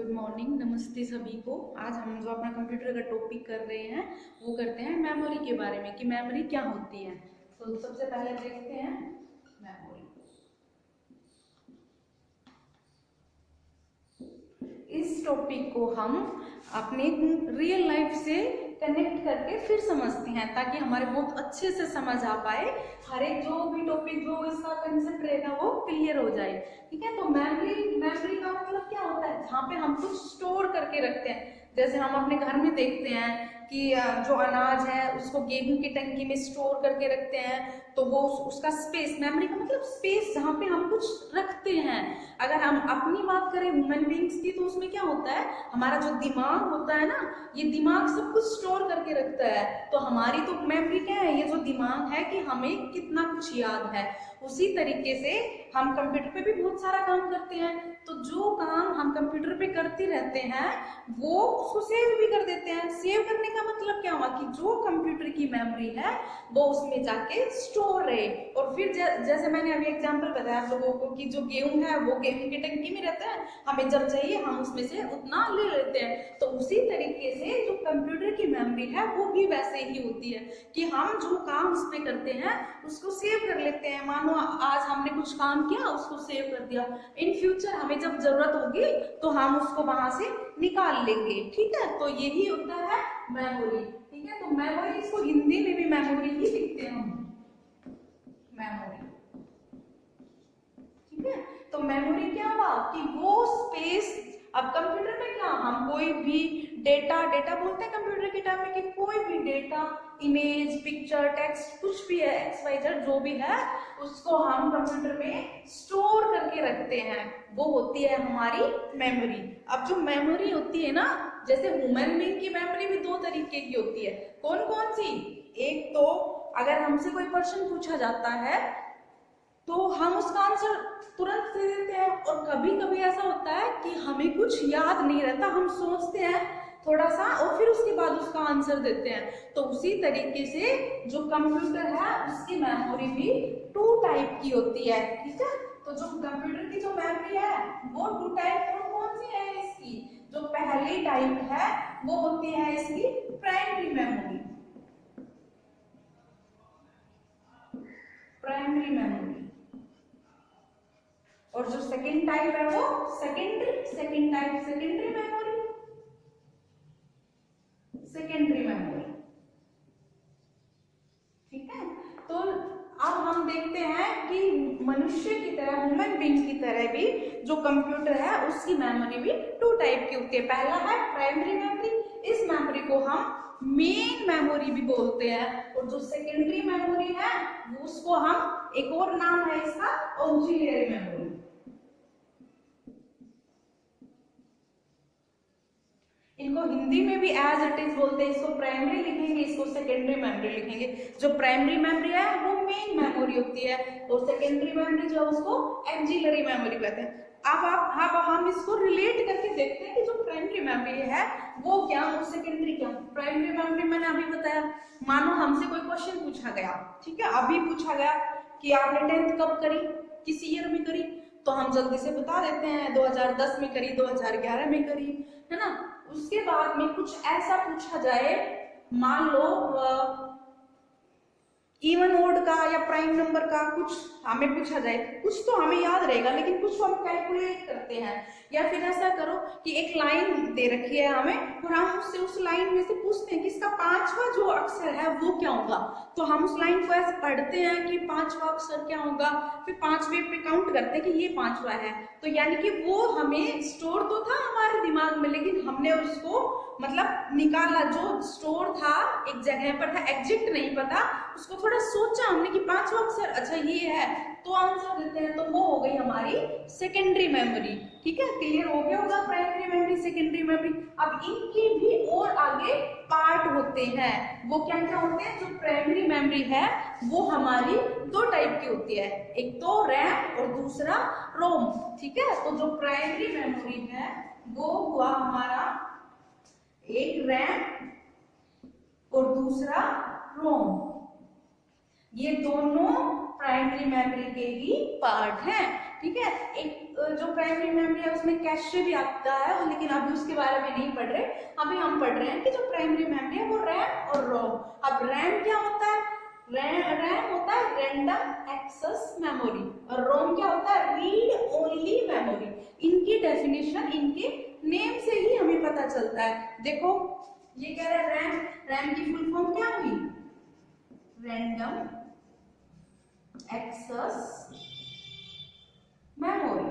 Good morning, नमस्ते सभी को। आज हम जो अपना कंप्यूटर का टॉपिक कर रहे हैं वो करते हैं मेमोरी के बारे में कि मेमोरी क्या होती है। तो सबसे पहले देखते हैं मेमोरी। इस टॉपिक को हम अपने रियल लाइफ से कनेक्ट करके फिर समझते हैं ताकि हमारे बहुत अच्छे से समझ आ पाए। हर एक जो भी टॉपिक जो इसका कंसेप्ट रहेगा वो क्लियर हो जाए। ठीक है, तो मेमोरी का मतलब क्या होता है? जहाँ पे हम कुछ स्टोर करके रखते हैं। जैसे हम अपने घर में देखते हैं कि जो अनाज है उसको गेहूं की टंकी में स्टोर करके रखते हैं, तो वो उसका स्पेस, मेमोरी का मतलब स्पेस जहाँ पे हम कुछ रखते हैं। अगर हम अपनी बात करें ह्यूमन बींग्स की, तो उसमें क्या होता है, हमारा जो दिमाग होता है ना, ये दिमाग सब कुछ स्टोर करके रखता है। तो हमारी तो मेमोरी क्या है, ये जो दिमाग है कि हमें कितना कुछ याद है। उसी तरीके से हम कंप्यूटर पे भी बहुत सारा काम करते हैं, तो जो काम हम कंप्यूटर पे करते रहते हैं वो उसको सेव भी कर देते हैं। सेव करने का मतलब क्या हुआ कि जो कंप्यूटर की मेमोरी है वो उसमें जाके स्टोर रहे। और फिर जैसे मैंने अभी एग्जांपल बताया आप लोगों को कि जो गेहूं है वो गेहूं की टंकी में रहता है, हमें जब चाहिए हम उसमें से उतना ले लेते हैं। तो उसी तरीके से जो कंप्यूटर की मेमोरी है वो भी वैसे ही होती है कि हम जो काम उस पर करते हैं उसको सेव कर लेते हैं। मानो आज हमने कुछ काम किया, उसको सेव कर दिया, इन फ्यूचर हमें जब जरूरत होगी तो हम उसको वहां से निकाल लेंगे। ठीक है, तो यही होता है मेमोरी। ठीक है, तो मेमोरी, इसको हिंदी में भी मेमोरी ही लिखते हैं हम, मेमोरी। ठीक है, तो मेमोरी क्या हुआ कि वो स्पेस। अब कंप्यूटर में क्या, हम कोई भी डेटा बोलते हैं कंप्यूटर के टाइम में कि कोई भी डेटा, इमेज, पिक्चर, टेक्स्ट, कुछ भी है, XYZ जो भी है, उसको हम कंप्यूटर में स्टोर करके रखते हैं, वो होती है हमारी मेमोरी। अब जो मेमोरी होती है ना, जैसे ह्यूमन बीइंग की मेमोरी भी दो तरीके की होती है। कौन कौन सी? एक तो अगर हमसे कोई क्वेश्चन पूछा जाता है तो हम उसका आंसर तुरंत दे देते हैं, और कभी कभी ऐसा होता है कि हमें कुछ याद नहीं रहता, हम सोचते हैं थोड़ा सा और फिर उसके बाद उसका आंसर देते हैं। तो उसी तरीके से जो कंप्यूटर है उसकी मेमोरी भी टू टाइप की होती है। ठीक है, तो जो कंप्यूटर की जो मेमोरी है वो टू टाइप कौन सी है इसकी? जो पहली टाइप है वो होती है इसकी प्राइमरी मेमोरी, प्राइमरी मेमोरी। और जो सेकंड टाइप है वो second type secondary memory, secondary memory. ठीक है, तो अब हम देखते हैं कि मनुष्य की तरह, ह्यूमन बीइंग की तरह भी जो कंप्यूटर है उसकी मेमोरी भी टू टाइप की होती है। पहला है प्राइमरी मेमोरी, इस मेमोरी को हम मेन मेमोरी भी बोलते हैं। और जो सेकेंडरी मेमोरी है उसको हम, एक और नाम है इसका, ऑक्सिलियरी मेमोरी। इनको हिंदी में भी एज इट इज बोलते हैं, इसको प्राइमरी लिखेंगे, इसको सेकेंडरी मेमोरी लिखेंगे। जो प्राइमरी मेमोरी है वो मेन मेमोरी होती है, और सेकेंडरी मेमोरी जो है उसको एक्सिलरी मेमोरी कहते हैं। अब हम इसको रिलेट करके देखते हैं कि जो प्राइमरी मेमोरी है वो क्या और सेकेंडरी क्या। प्राइमरी मेमोरी मैंने अभी बताया, मानो हमसे कोई क्वेश्चन पूछा गया, ठीक है, अभी पूछा गया कि आपने 10th कब करी, किस ईयर में करी, तो हम जल्दी से बता देते हैं 2010 में करी, 2011 में करी, है ना। उसके बाद में कुछ ऐसा पूछा जाए, मान लो इवन ओड का या प्राइम नंबर का कुछ हमें पूछा जाए, कुछ तो हमें याद रहेगा लेकिन कुछ हम कैलकुलेट करते हैं। या फिर ऐसा करो कि एक लाइन दे रखी है हमें और हम उससे उस लाइन में से पूछते हैं कि इसका 5वां जो अक्षर है वो क्या होगा। तो हम उस लाइन को ऐसे पढ़ते हैं कि 5वां अक्षर क्या होगा, फिर 5वें पे काउंट करते हैं कि ये 5वां है। तो यानी कि वो हमें स्टोर तो था हमारे दिमाग में, लेकिन हमने उसको मतलब निकाला, जो स्टोर था एक जगह पर था, एग्जैक्ट नहीं पता, उसको थोड़ा सोचा हमने कि 5वां अक्षर अच्छा ये है, तो आंसर देते हैं, तो वो हो गई हमारी सेकेंडरी मेमोरी। ठीक है, क्लियर हो गया होगा प्राइमरी मेमोरी, सेकेंडरी मेमोरी। अब इनके भी और आगे पार्ट होते हैं, वो क्या क्या होते हैं? जो प्राइमरी मेमोरी है वो हमारी दो टाइप की होती है, एक तो रैम और दूसरा रोम। ठीक है, तो जो प्राइमरी मेमोरी है वो हुआ हमारा एक रैम और दूसरा रोम, ये दोनों प्राइमरी मेमोरी के ही पार्ट हैं। ठीक है। एक जो प्राइमरी मेमोरी है उसमें कैशे भी आता है, लेकिन अभी उसके बारे में नहीं पढ़ रहे। अभी हम पढ़ रहे हैं कि जो प्राइमरी मेमोरी है वो रैम और रोम। अब रैम क्या होता है? रैम होता है रैंडम एक्सेस मेमोरी, और रोम क्या होता है? Read only memory. इनकी डेफिनेशन इनके नेम से ही हमें पता चलता है। देखो ये कह रहा है रैम की फुल फॉर्म क्या हुई? Random access memory.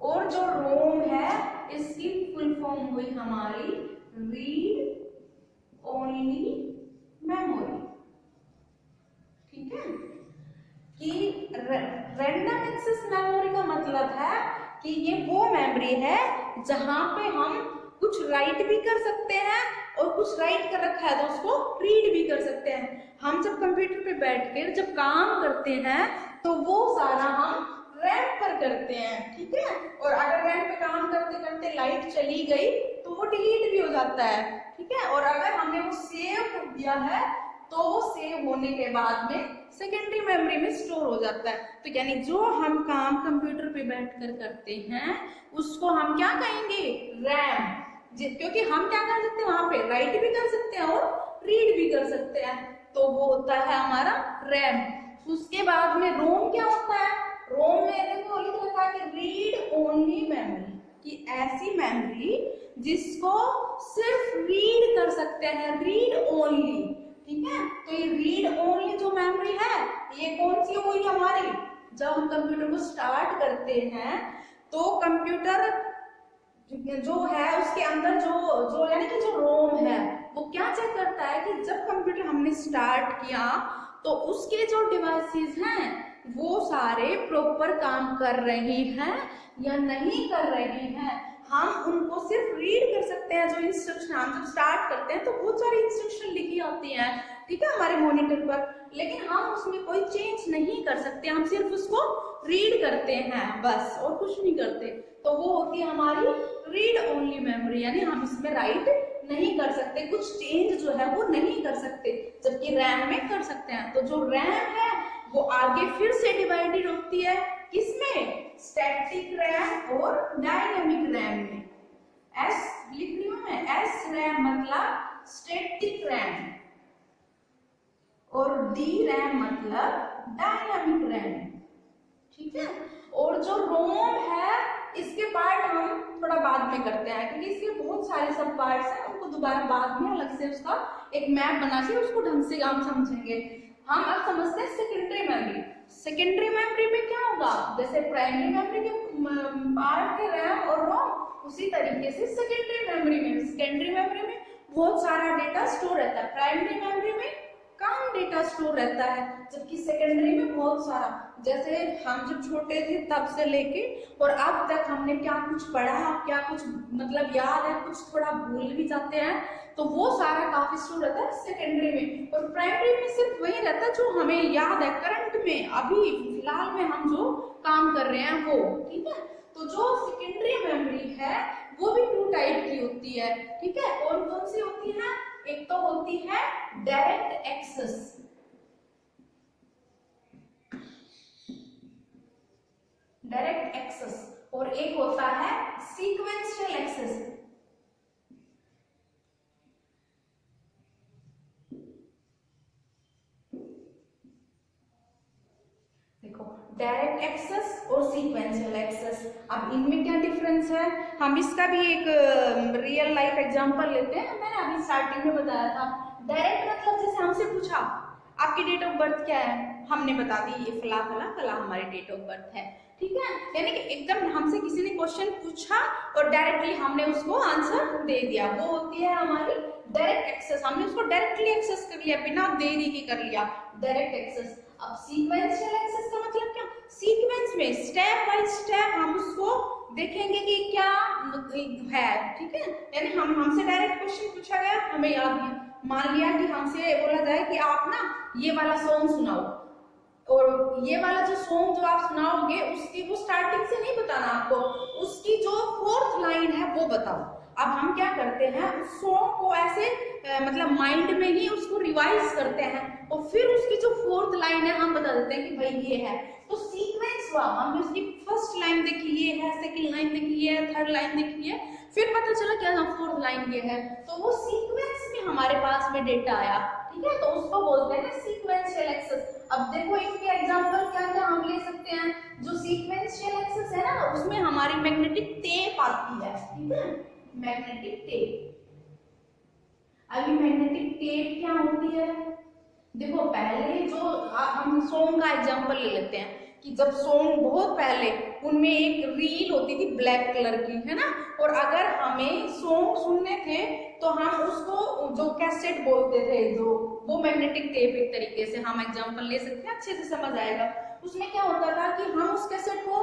और जो रोम है इसकी फुल फॉर्म हुई हमारी रीड ओनली मेमोरी। ठीक है, कि रैंडम एक्सेस मेमोरी का मतलब है कि ये वो मेमोरी है जहां पे हम कुछ राइट भी कर सकते हैं और कुछ राइट कर रखा है तो उसको रीड भी कर सकते हैं। हम जब कंप्यूटर पे बैठकर जब काम करते हैं तो वो सारा हम रैम पर करते हैं। ठीक है, और अगर रैम पे काम करते करते लाइट चली गई तो वो डिलीट भी हो जाता है। ठीक है, और अगर हमने वो सेव कर दिया है तो वो सेव होने के बाद में सेकेंडरी मेमोरी में स्टोर हो जाता है। तो यानी जो हम काम कंप्यूटर पे बैठकर करते हैं उसको हम क्या कहेंगे? रैम। क्योंकि हम क्या कर सकते हैं वहां पे? राइट भी कर सकते हैं और रीड भी कर सकते हैं, तो वो होता है हमारा रैम। उसके बाद में रोम क्या होता है? रोम में देखो लिख रखा है कि रीड ओनली मेमोरी, कि ऐसी मेमोरी जिसको सिर्फ रीड कर सकते हैं, रीड ओनली। ठीक है, तो ये रीड ओनली जो मेमोरी है ये कौन सी हुई हमारी? जब हम कंप्यूटर को स्टार्ट करते हैं तो कंप्यूटर जो है उसके अंदर जो यानी कि जो रोम है वो क्या चेक करता है कि जब कंप्यूटर हमने स्टार्ट किया तो उसके जो डिवाइसेस हैं वो सारे प्रॉपर काम कर रही हैं या नहीं कर रही हैं। हम उनको सिर्फ रीड कर सकते हैं। जो इंस्ट्रक्शन हम जब स्टार्ट करते हैं तो बहुत सारी इंस्ट्रक्शन लिखी आती हैं, ठीक है, हमारे मॉनिटर पर, लेकिन हम उसमें कोई चेंज नहीं कर सकते। हम सिर्फ उसको रीड करते हैं बस, और कुछ नहीं करते। तो वो होती है हमारी रीड ओनली मेमोरी, यानी हम इसमें राइट नहीं कर सकते, कुछ चेंज जो है वो नहीं कर सकते, जबकि रैम में कर सकते हैं। तो जो रैम है वो आगे फिर से डिवाइडेड होती है किसमें? स्टैटिक रैम और डायनेमिक रैम में। एस लिख रही हूं मैं, एस रैम मतलब स्टैटिक रैम और डी रैम मतलब डायनेमिक रैम। ठीक है, और जो रोम है इसके पार्ट हम थोड़ा बाद में करते हैं, क्योंकि इसके बहुत सारे सब पार्ट्स हैं, उनको दोबारा बाद में अलग से उसका एक मैप बना के उसको ढंग से हम समझेंगे। हम अब समझते हैं सेकेंडरी मेमोरी। सेकेंडरी मेमोरी में क्या होगा? जैसे प्राइमरी मेमोरी के पार्ट थे रैम और रोम, उसी तरीके से सेकेंडरी मेमोरी में बहुत सारा डेटा स्टोर रहता है। प्राइमरी मेमोरी में कम डेटा स्टोर रहता है, जबकि सेकेंडरी में बहुत सारा। जैसे हम जब छोटे थे तब से लेके और अब तक हमने क्या कुछ पढ़ा, क्या कुछ मतलब याद है, कुछ थोड़ा भूल भी जाते हैं, तो वो सारा काफी स्टोर रहता है सेकेंडरी में। और प्राइमरी में सिर्फ वही रहता है जो हमें याद है करंट में, अभी फिलहाल में हम जो काम कर रहे हैं वो। ठीक है, तो जो सेकेंडरी मेमोरी है वो भी 2 टाइप की होती है। ठीक है, और कौन सी होती है? एक तो होती है डायरेक्ट एक्सेस, और एक होता है सीक्वेंशियल एक्सेस। देखो, डायरेक्ट एक्सेस और सीक्वेंशियल एक्सेस, अब इनमें क्या डिफरेंस है? हम इसका भी एक रियल लाइफ एग्जांपल लेते हैं। मैंने अभी स्टार्टिंग में बताया था, डायरेक्ट मतलब जैसे हमसे पूछा आपकी डेट ऑफ बर्थ क्या है, हमने बता दी ये फला फला फला हमारी डेट ऑफ बर्थ है। ठीक है, यानी कि एकदम हमसे किसी ने क्वेश्चन पूछा और डायरेक्टली हमने उसको आंसर दे दिया, वो होती है हमारी डायरेक्ट एक्सेस। हमने उसको डायरेक्टली एक्सेस कर लिया, बिना देरी के कर लिया, डायरेक्ट एक्सेस। अब सीक्वेंशियल एक्सेस का मतलब क्या? सीक्वेंस में स्टेप बाय स्टेप हम उसको देखेंगे कि क्या है। ठीक है, यानी हमसे डायरेक्ट क्वेश्चन पूछा गया, हमें याद नहीं, मान लिया कि हमसे बोला जाए कि आप ना ये वाला सॉन्ग सुनाओ, और ये वाला जो सॉन्ग जो आप सुनाओगे उसकी वो स्टार्टिंग से नहीं बताना आपको, उसकी जो 4th लाइन है वो बताओ। अब हम क्या करते हैं, उस सॉन्ग को ऐसे मतलब माइंड में ही उसको रिवाइज करते हैं और फिर उसकी जो फोर्थ लाइन है हम बता देते हैं कि भाई ये है। तो सीक्वेंस हुआ, हमने उसकी फर्स्ट लाइन देखी ये है, सेकंड लाइन देखी ये है, थर्ड लाइन देखी है, फिर पता चला क्या फोर्थ लाइन ये है, तो वो सीक्वेंस में हमारे पास में डेटा आया, ठीक है, तो उसको बोलते हैं सीक्वेंशियल एक्सेस। अब देखो इसके एग्जांपल क्या क्या हम ले सकते हैं। जो सीक्वेंशियल एक्सेस है ना, उसमें हमारी मैग्नेटिक टेप आती है, ठीक है, मैग्नेटिक टेप। अभी मैग्नेटिक टेप क्या होती है, देखो पहले जो हम सॉन्ग का एग्जांपल ले लेते हैं कि जब सॉन्ग बहुत पहले उनमें एक रील होती थी ब्लैक कलर की, है ना, और अगर हमें सॉन्ग सुनने थे तो हम उसको जो कैसेट बोलते थे, जो वो मैग्नेटिक टेप एक तरीके से हम एग्जांपल ले सकते हैं, अच्छे से समझ आएगा। उसमें क्या होता था कि हम उस कैसेट को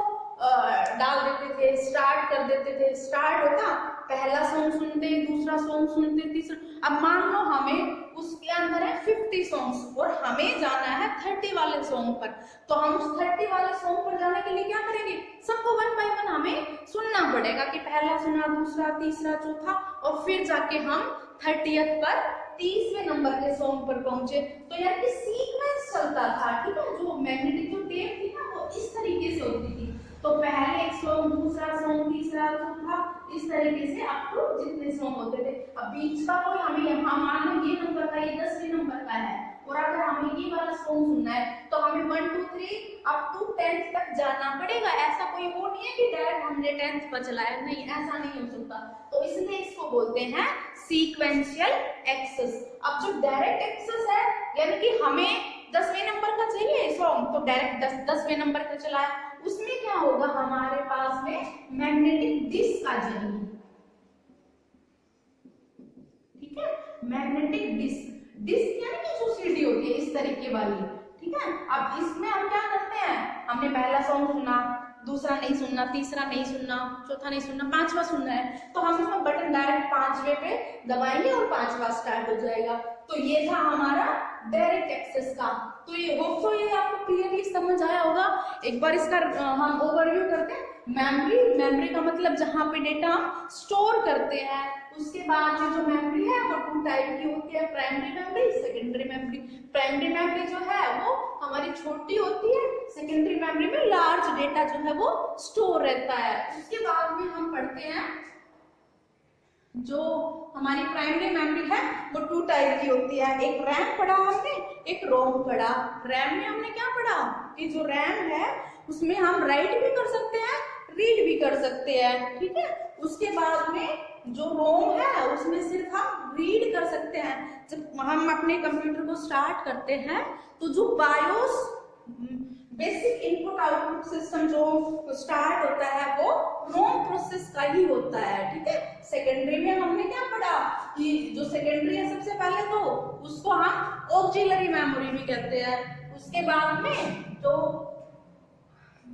डाल देते थे, स्टार्ट कर देते थे, स्टार्ट होता, पहला सॉन्ग सुनते, दूसरा सॉन्ग सुनते, तीसरा, अब मान लो हमें उसके अंदर है 50 सॉन्ग्स और हमें जाना है 30 वाले सॉन्ग पर, तो हम उस 30 वाले सॉन्ग पर जाने के लिए क्या करेंगे, सबको 1 बाय 1 हमें सुनना पड़ेगा कि पहला सुना, दूसरा, तीसरा, चौथा, और फिर जाके हम 30th पर 30वें नंबर के सॉन्ग पर पहुंचे। तो यार कि सीक्वेंस चलता था, ठीक है, जो मैग्नेटिक जो टेप थी ना वो इस तरीके से होती थी, तो पहले एक सॉन्ग, दूसरा सॉन्ग, तीसरा, चौथा, इस तरीके से अप टू जितने सॉन्ग होते थे। अब बीच का कोई हमें यहाँ मान लो ये नंबर का, ये 10वें नंबर का है, और अगर हमें ये वाला सॉन्ग सुनना है तो हमें 1 2 3 अप टू 10th तक जाना पड़ेगा। ऐसा कोई वो नहीं है कि डायरेक्ट हमने 10th पर चलाया, नहीं, ऐसा नहीं हो सकता। तो इसलिए इसको बोलते हैं सीक्वेंशियल एक्सेस। अब जो डायरेक्ट एक्सेस है, यानी कि हमें 10वें नंबर का चाहिए सॉन्ग, तो डायरेक्ट 10वें नंबर का चलाया, उसमें क्या होगा, हमारे पास में मैग्नेटिक डिस्क आ जाएगी, ठीक है, मैग्नेटिक डिस्क। डिस्क यानी कि जो सीडी होती है इस तरीके वाली, ठीक है। अब इसमें हम क्या करते हैं, हमने पहला सॉन्ग सुना, दूसरा नहीं सुनना, तीसरा नहीं सुनना, चौथा नहीं सुनना, 5वां सुनना है, तो हम इसमें बटन डायरेक्ट 5वें पे दबाएंगे और 5वां स्टार्ट हो जाएगा। तो ये था हमारा डायरेक्ट एक्सेस का। तो ये होप सो ये आपको क्लियरली समझ आया होगा। एक बार इसका हम ओवरव्यू करते हैं। मेमोरी, मेमोरी का मतलब जहाँ पे डेटा हम स्टोर करते हैं। उसके बाद जो मेमोरी है वो 2 टाइप की होती है, primary memory, secondary memory. Primary memory जो है वो हमारी छोटी होती है, सेकेंडरी मेमोरी में लार्ज डेटा जो है वो स्टोर रहता है। उसके बाद में हम पढ़ते हैं जो हमारी प्राइमरी मेमोरी है वो 2 टाइप की होती है, एक रैम पढ़ा हमने, एक रोम पढ़ा। रैम में हमने क्या पढ़ा कि जो रैम है उसमें हम राइट भी कर सकते हैं, रीड भी कर सकते हैं, ठीक है। उसके बाद में जो रोम है उसमें सिर्फ हम रीड कर सकते हैं। जब हम अपने कंप्यूटर को स्टार्ट करते हैं तो जो BIOS basic input output system जो स्टार्ट होता है वो रोम प्रोसेस का ही होता है, ठीक है। सेकेंडरी में हमने क्या पढ़ा कि जो सेकेंडरी है सबसे पहले तो उसको हम ऑक्सिलरी मेमोरी भी कहते हैं। उसके बाद में जो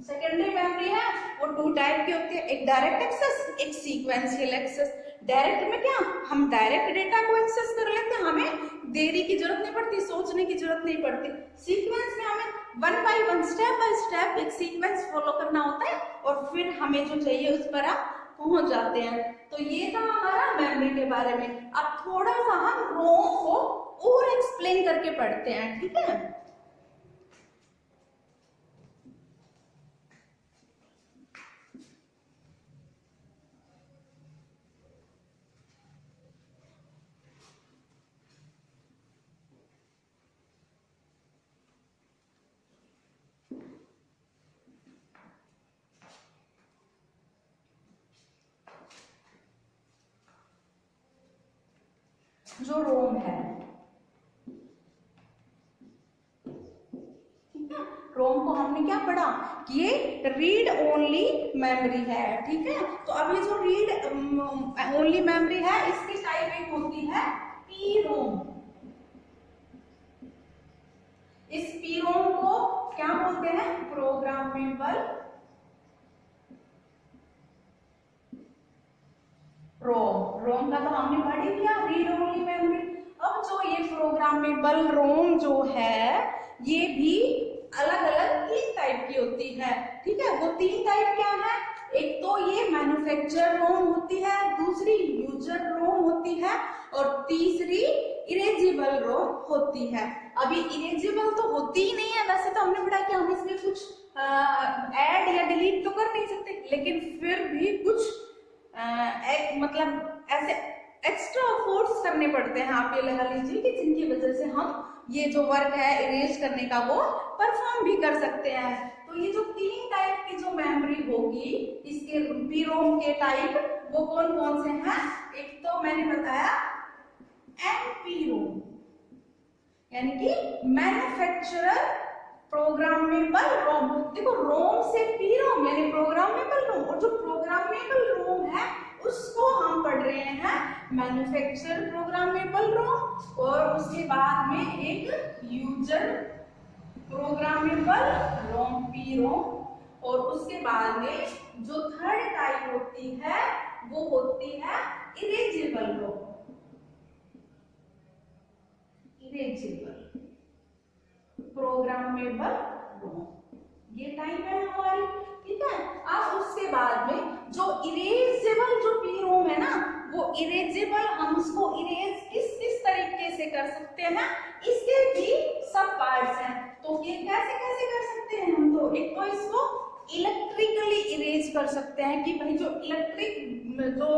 सेकेंडरी मेमोरी है वो 2 टाइप की होती है, एक डायरेक्ट एक्सेस, एक सीक्वेंशियल एक्सेस। डायरेक्ट में क्या, हम डायरेक्ट डेटा को एक्सेस कर लेते हैं, हमें देरी की जरूरत नहीं पड़ती, सोचने की जरूरत नहीं पड़ती। सीक्वेंस में हमें 1 बाय 1 स्टेप बाय स्टेप एक सीक्वेंस फॉलो करना होता है और फिर हमें जो चाहिए उस पर आप पहुंच जाते हैं। तो ये था हमारा मेमोरी के बारे में। अब थोड़ा सा हम रोम को और एक्सप्लेन करके पढ़ते हैं, ठीक है। जो रोम है, ठीक है, रोम को हमने क्या पढ़ा कि ये रीड ओनली मेमोरी है, ठीक है। तो अब ये जो रीड ओनली मेमोरी है इसकी टाइप एक होती है पी रोम। इस पी रोम को क्या बोलते हैं, प्रोग्रामेबल रोम। रोम का तो हमने पढ़ ही लिया, रीड ओनली मेमोरी। अब जो ये प्रोग्रामेबल रोम जो है ये भी अलग अलग 3 टाइप की होती है, ठीक है। वो 3 टाइप क्या है, एक तो ये मैन्युफैक्चर रोम होती है, दूसरी यूजर रोम होती है और तीसरी इरेजेबल रोम होती है। अभी इरेजेबल तो होती ही नहीं है, वैसे तो हमने पढ़ा कि हम इसमें कुछ ऐड या डिलीट तो कर नहीं सकते, लेकिन फिर भी कुछ मतलब ऐसे एक्स्ट्रा एफर्ट्स करने पड़ते हैं, आप ये लगा लीजिए कि जिनकी वजह से हम ये जो वर्क है इरेज करने का वो परफॉर्म भी कर सकते हैं। तो ये जो 3 टाइप की जो मेमोरी होगी इसके पीरोम के टाइप वो कौन कौन से हैं? एक तो मैंने बताया एमपीरोम यानी कि मैन्युफैक्चरर प्रोग्रामेबल रोम। देखो रोम से पीरोम यानी प्रोग्रामेबल रोम, और जो प्रोग्रामेबल रोम है उसको हम पढ़ रहे हैं मैन्युफैक्चरर प्रोग्रामेबल रोम, और उसके बाद में एक यूजर प्रोग्रामेबल रोम पीरोम, और उसके बाद में जो थर्ड टाइप होती है वो होती है इरेजेबल रोम। इरेजेबल प्रोग्रामेबल रोम ये टाइप है हमारी, ठीक है। अब उसके बाद में जो इरेजेबल जो पीरोम है ना, वो इरेजेबल हम उसको इरेज किस तरीके से कर सकते हैं, इसके भी सब पार्ट्स हैं। तो ये कैसे कैसे कर सकते हैं हम? तो एक तो इसको इलेक्ट्रिकली इरेज कर सकते हैं कि भाई जो इलेक्ट्रिक जो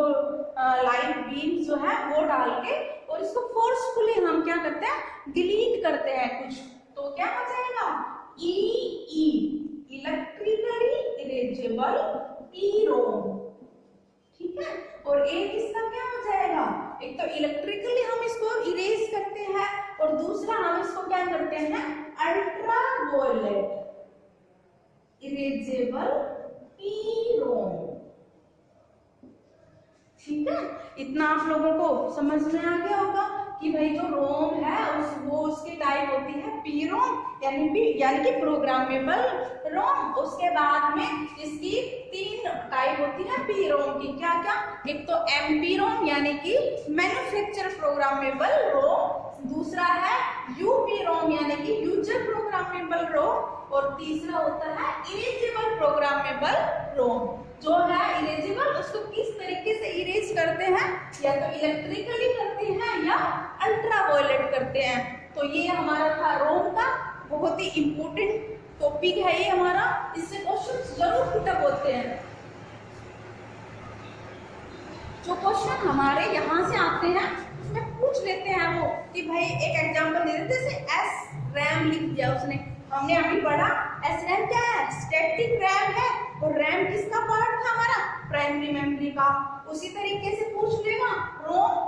लाइट बीम जो है वो डाल के, और इसको फोर्सफुली हम क्या करते हैं, डिलीट करते हैं कुछ, तो क्या हो जाएगा ई इलेक्ट्रिकली इरेजेबल पीरोम, ठीक है। और एक इसका क्या हो जाएगा, एक तो इलेक्ट्रिकली हम इसको इरेज करते हैं, और दूसरा हम इसको क्या करते हैं, अल्ट्रा वायलेट इरेजेबल पीरोम, ठीक है। इतना आप लोगों को समझ में आ गया होगा कि भाई जो रोम है वो उसकी टाइप होती है पीरोम यानी कि प्रोग्रामेबल रोम। उसके बाद में इसकी 3 टाइप होती है पीरोम की, क्या क्या? एक तो एमपीरोम यानी कि मैन्युफैक्चर प्रोग्रामेबल रोम, दूसरा है यूपीरोम यानी कि यूजर प्रोग्रामेबल रोम, और तीसरा होता है इरेजेबल प्रोग्रामेबल रोम। जो है इरेजेबल उसको किस तरीके से इरेज करते हैं, या तो इलेक्ट्रिकली करते हैं या अल्ट्रा वायलेट करते हैं। तो ये हमारा था रोम का बहुत ही इंपॉर्टेंट टॉपिक है ये हमारा, इससे क्वेश्चन जरूर पुटअप होते हैं। जो क्वेश्चन हमारे यहाँ से आते हैं उसमें पूछ लेते हैं वो कि भाई एक एग्जांपल दे देते, जैसे एस रैम लिख दिया उसने, हमने अभी पढ़ा एस रैम क्या है, स्टैटिक रैम है, और रैम किसका पार्ट था हमारा, प्राइमरी मेमोरी का। उसी तरीके से पूछ लेगा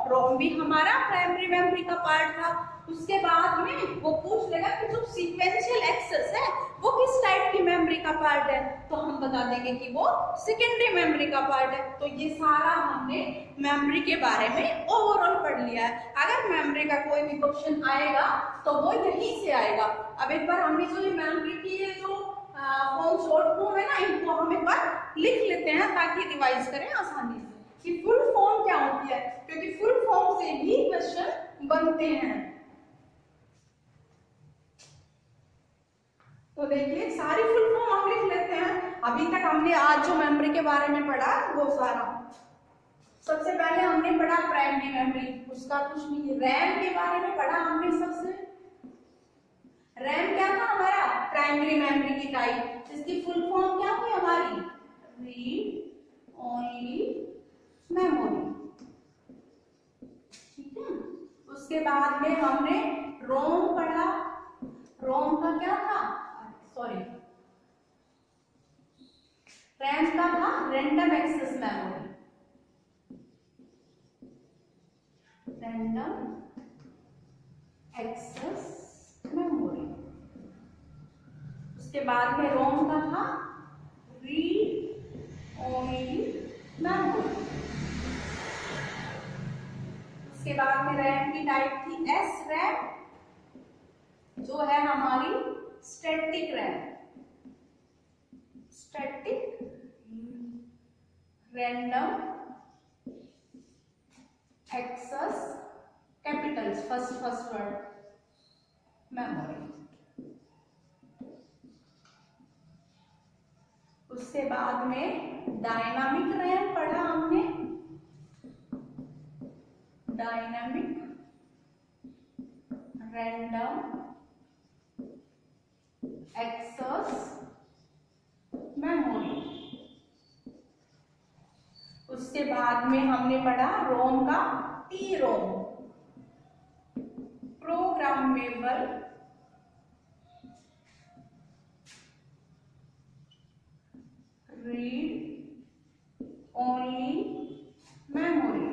रोम भी हमारा प्राइमरी मेमोरी का पार्ट था। उसके बाद में वो पूछ लेगा कि जो सीक्वेंशियल एक्सेस है वो किस टाइप की मेमोरी का पार्ट है, तो हम बता देंगे कि वो सेकेंडरी मेमोरी का पार्ट है। तो ये सारा हमने मेमोरी के बारे में ओवरऑल पढ़ लिया है। अगर मेमोरी का कोई भी क्वेश्चन आएगा तो वो यहीं से आएगा। अब एक बार हमने जो ये मेमोरी की ये जो फॉर्म शॉर्ट फॉर्म है ना, इनको हम एक बार लिख लेते हैं ताकि रिवाइज करें आसानी से कि फुल फॉर्म क्या होती है, क्योंकि फुल फॉर्म से भी क्वेश्चन बनते हैं। तो देखिए सारी फुल फॉर्म हम लिख लेते हैं। अभी तक हमने आज जो मेमोरी के बारे में पढ़ा वो सारा, सबसे पहले हमने पढ़ा प्राइमरी मेमोरी, उसका कुछ नहीं, रैम के बारे में पढ़ा हमने। सबसे रैम क्या था हमारा, प्राइमरी मेमोरी की टाइप, इसकी फुल फॉर्म क्या हुई हमारी, रीड ओनली मेमोरी, ठीक है। उसके बाद में हमने रोम पढ़ा, रोम का क्या था, सॉरी रैम का था random access memory, random access memory. उसके बाद में रोम का था रीड ओनली मेमोरी। उसके बाद में रैम की टाइप थी एस रैम, जो है हमारी static RAM, static random access capitals first word memory. उसके बाद में डायनामिक रैम पढ़ा हमने, डायनामिक रैंडम एक्सेस मेमोरी। उसके बाद में हमने पढ़ा रोम का टी रोम, प्रोग्रामेबल रीड ओनली मेमोरी।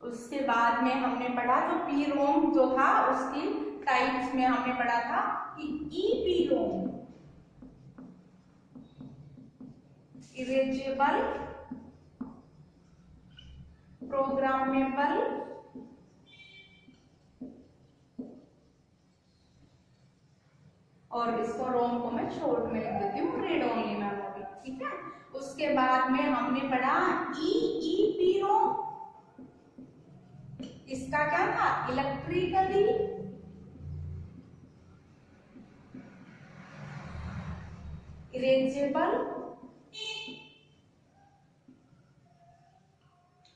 उसके बाद में हमने पढ़ा जो पी रोम जो था उसकी टाइप्स में हमने पढ़ा था कि ईपी रोम, इरेजेबल प्रोग्रामेबल और इसको रोम को मैं शॉर्ट में लिख देती हूँ रीड ओनली मेमोरी, ठीक है। उसके बाद में हमने पढ़ा ईईपी रोम, इसका क्या था, इलेक्ट्रिकली इरेजेबल,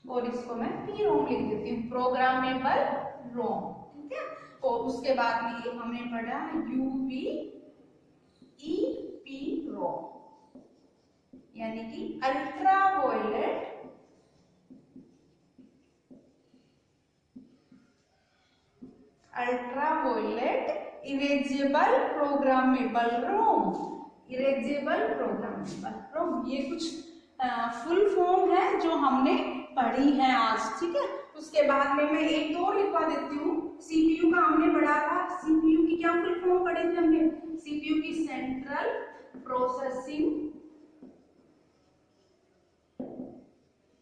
और इसको मैं पी रोम लिख देती हूँ, प्रोग्रामेबल रोम, ठीक है। और उसके बाद में हमने पढ़ा यूवी ईपी रोम, यानी कि अल्ट्रावायलेट इरेजेबल प्रोग्रामेबल रोम, इरेजेबल प्रोग्रामेबल रोम। ये कुछ फुल फॉर्म है जो हमने पढ़ी है आज, ठीक है। उसके बाद में मैं एक दो लिखवा देती हूँ। सीपीयू का हमने पढ़ा था, सीपीयू की क्या फुल फॉर्म पढ़े थे हमने, सीपीयू की सेंट्रल प्रोसेसिंग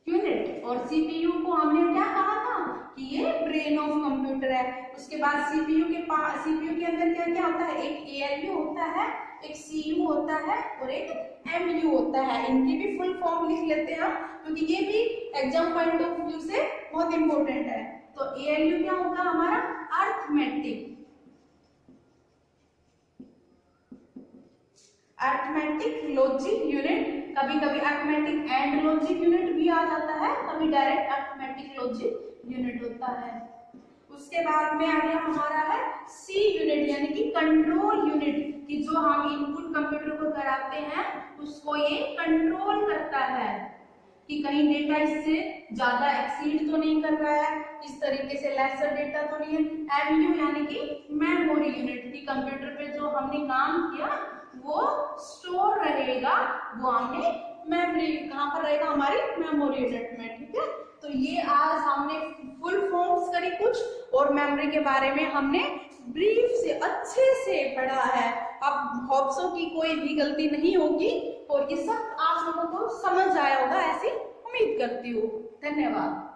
यूनिट, और सीपीयू को हमने क्या कहा था कि ये ब्रेन ऑफ कंप्यूटर है। उसके बाद सीपीयू के अंदर क्या क्या होता है, एक एएलयू होता है, एक सीयू होता है और एक एमयू होता है। इनकी भी फुल फॉर्म लिख लेते हैं हम, क्योंकि ये भी एग्जाम पॉइंट ऑफ व्यू से बहुत इंपॉर्टेंट है। तो एएलयू क्या होगा हमारा, अर्थमेटिक लॉजिक यूनिट, कभी कभी अर्थमेटिक एंड लॉजिक यूनिट भी आ जाता है, कभी डायरेक्ट अर्थमेटिक लॉजिक यूनिट होता है। उसके बाद में अगला हमारा है सी यूनिट, यानी कि कंट्रोल यूनिट, कि जो हम इनपुट कंप्यूटर को कराते हैं उसको ये कंट्रोल करता है कि कहीं डेटा इससे ज्यादा एक्सीड तो नहीं कर रहा है, इस तरीके से लेसर डेटा तो नहीं है। एमयू यानी कि मेमोरी यूनिट, की कंप्यूटर पे जो हमने काम किया वो स्टोर रहेगा, वो हमने मेमोरी कहाँ पर रहेगा, हमारी मेमोरी यूनिट में, ठीक है। तो ये आज हमने फुल फॉर्म्स करी कुछ, और मेमोरी के बारे में हमने ब्रीफ से अच्छे से पढ़ा है। अब होप्सो की कोई भी गलती नहीं होगी और ये सब आप लोगों को समझ आया होगा, ऐसी उम्मीद करती हूँ। धन्यवाद।